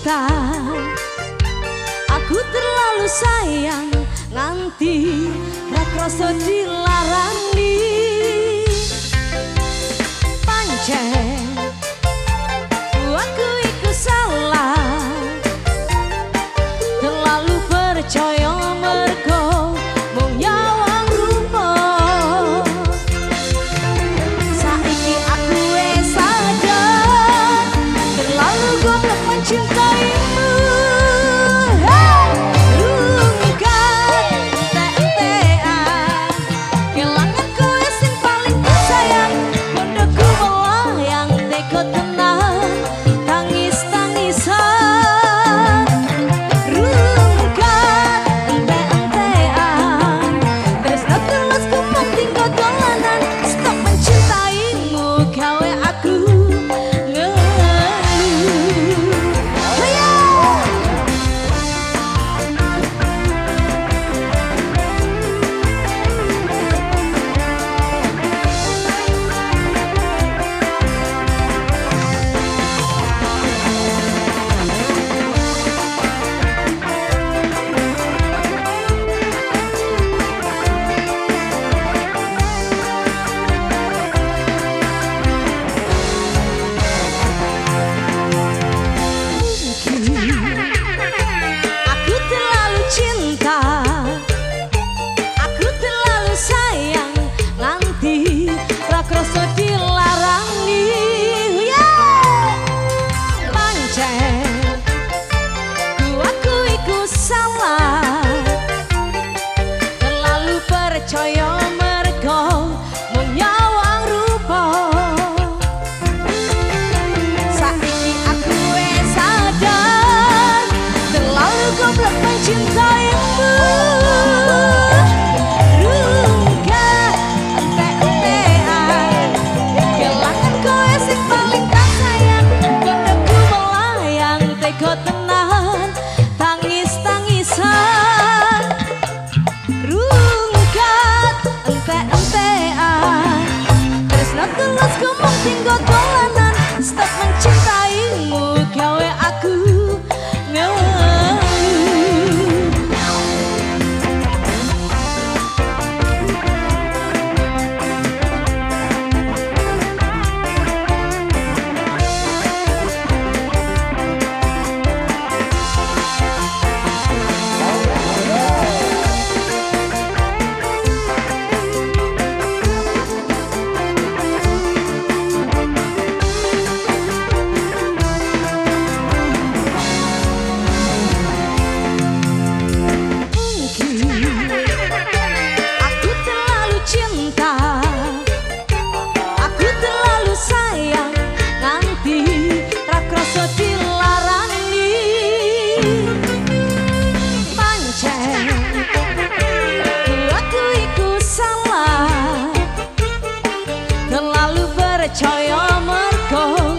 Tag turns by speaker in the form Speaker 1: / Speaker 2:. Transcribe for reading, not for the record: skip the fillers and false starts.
Speaker 1: cinta, aku terlalu sayang nganti ra krasa dilarani. Pancen aku iku salah, terlalu percaya mergo mung nyawang rupa. Saiki aku wis sadar, terlalu goblok mencintaimu. Percaya mergo mung nyawang rupa. Saiki aku wis sadar, terlalu goblok mencintaimu. Rungga ente-entean, kelangan kowe sing paling tak sayang. Koneku melayang tega tenan, tangis-tangisan. Tulus ku mung tinggal dolanan, stop mencintaimu gawe aku ngeluh. Percaya mergo